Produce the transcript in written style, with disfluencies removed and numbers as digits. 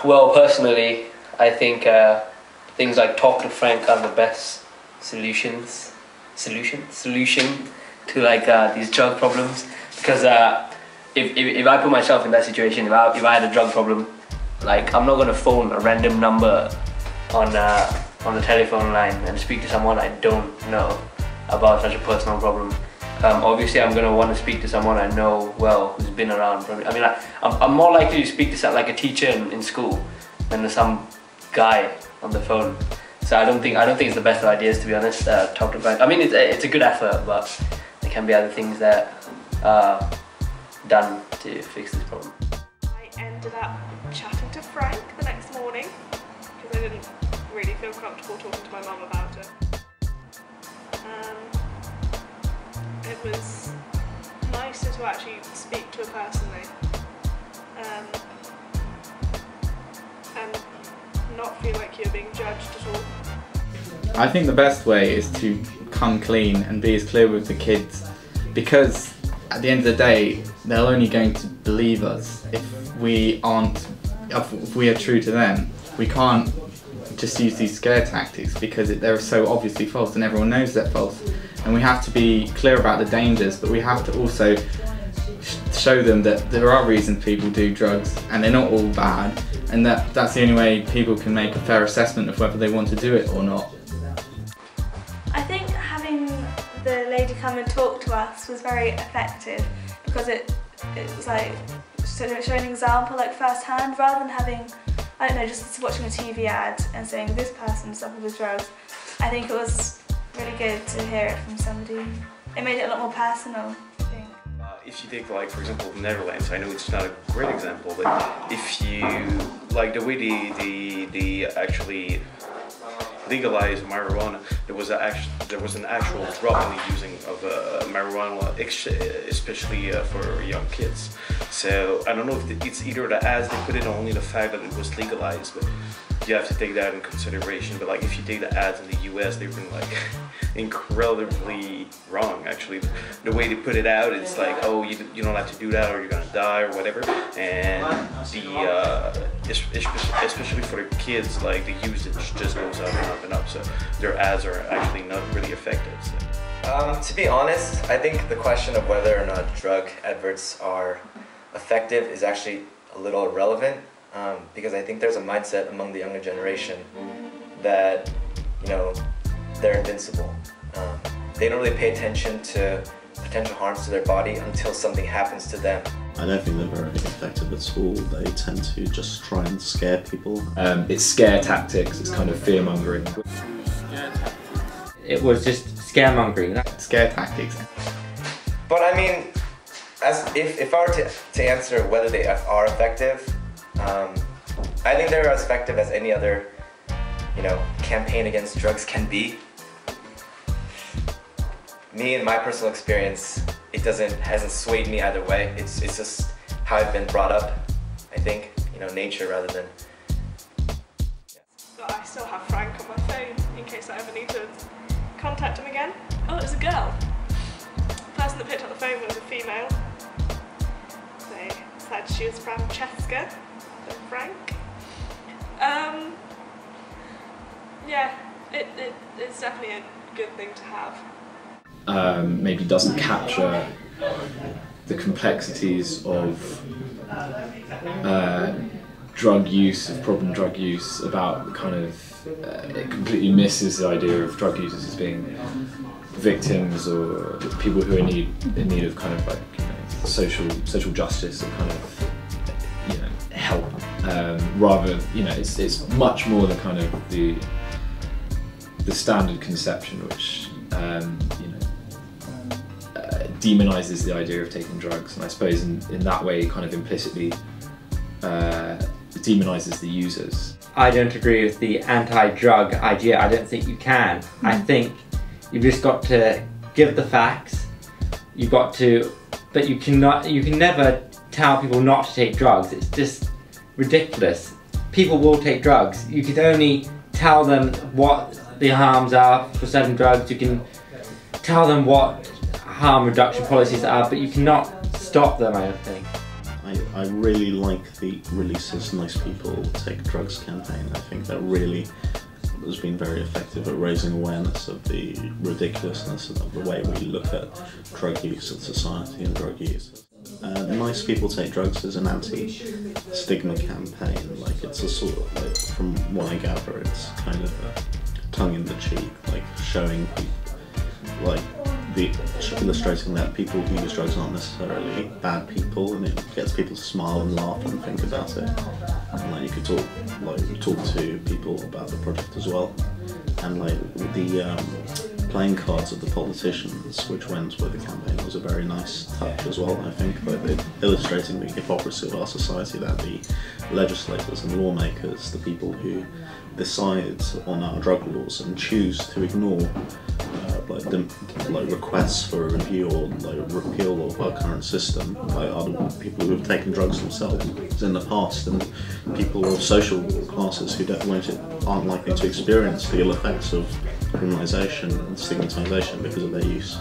Well, personally, I think things like talk to Frank are the best solution to like these drug problems. Because if I put myself in that situation, if I had a drug problem, like I'm not gonna phone a random number on the telephone line and speak to someone I don't know about such a personal problem. Obviously, I'm gonna want to speak to someone I know well, who's been around. I mean, I'm more likely to speak to like a teacher in school than to some guy on the phone. So I don't think it's the best of ideas, to be honest. Talk to Frank. I mean, it's a good effort, but there can be other things that are done to fix this problem. I ended up chatting to Frank the next morning because I didn't really feel comfortable talking to my mum about it. It was nicer to actually speak to her personally and not feel like you're being judged at all. I think the best way is to come clean and be as clear with the kids, because at the end of the day they're only going to believe us if we are true to them. We can't just use these scare tactics because they're so obviously false and everyone knows they're false. And we have to be clear about the dangers, but we have to also show them that there are reasons people do drugs and they're not all bad, and that's the only way people can make a fair assessment of whether they want to do it or not. I think having the lady come and talk to us was very effective because it was like showing an example like firsthand, rather than having, I don't know, just watching a TV ad and saying this person suffered with drugs. I think it was really good to hear it from somebody. It made it a lot more personal, I think. If you take, like, for example, the Netherlands, I know it's not a great example, but if you, like, the way they actually legalized marijuana, there was an actual drop in the using of marijuana, especially for young kids. So I don't know if it's either the ads they put in or only the fact that it was legalized, but you have to take that in consideration. But like if you take the ads in the US, they've been like incredibly wrong actually. The way they put it out, it's like, oh, you don't have to do that or you're gonna die or whatever. And especially for the kids, like the usage just goes up and up and up. So their ads are actually not really effective. So. To be honest, I think the question of whether or not drug adverts are effective is actually a little irrelevant, because I think there's a mindset among the younger generation that, you know, they're invincible. They don't really pay attention to potential harms to their body until something happens to them. I don't think they're very effective at all. They tend to just try and scare people. It's scare tactics, it's kind of fear-mongering. It was just scaremongering. Scare tactics. But I mean, if I were to answer whether they are effective, I think they're as effective as any other, you know, campaign against drugs can be. Me, in my personal experience, hasn't swayed me either way. It's just how I've been brought up, I think, you know, nature rather than. But I still have Frank on my phone in case I ever need to contact him again. Oh, it was a girl. The person that picked up the phone was a female. They said she was Francesca, so Frank. Yeah, it's definitely a good thing to have. Maybe doesn't capture the complexities of drug use, of problem drug use, about the kind of, it completely misses the idea of drug users as being victims or people who are in need of kind of like, you know, social justice or kind of, you know, help. Rather, you know, it's much more the kind of the standard conception which you know, demonizes the idea of taking drugs, and I suppose in that way kind of implicitly demonizes the users. I don't agree with the anti-drug idea. I don't think you can. I think you've just got to give the facts. You've got to, but you can never tell people not to take drugs. It's just ridiculous. People will take drugs. You can only tell them what the harms are for certain drugs. You can tell them what harm reduction policies are, but you cannot stop them, I don't think. I really like the Releases Nice People Take Drugs campaign. I think that really has been very effective at raising awareness of the ridiculousness of the way we look at drug use in society and drug use. Nice People Take Drugs is an anti-stigma campaign. Like, it's a sort of, like, from what I gather, it's kind of a tongue in the cheek, like showing people, like illustrating that people who use drugs aren't necessarily bad people, and it gets people to smile and laugh and think about it. And like, you could talk to people about the project as well. And like the playing cards of the politicians, which went with the campaign, was a very nice touch as well. I think, like, illustrating the hypocrisy of our society, that the legislators and lawmakers, the people who decide on our drug laws and choose to ignore requests for a review or repeal of our current system by other people who have taken drugs themselves in the past, and people of social classes who aren't likely to experience the ill effects of criminalisation and stigmatisation because of their use.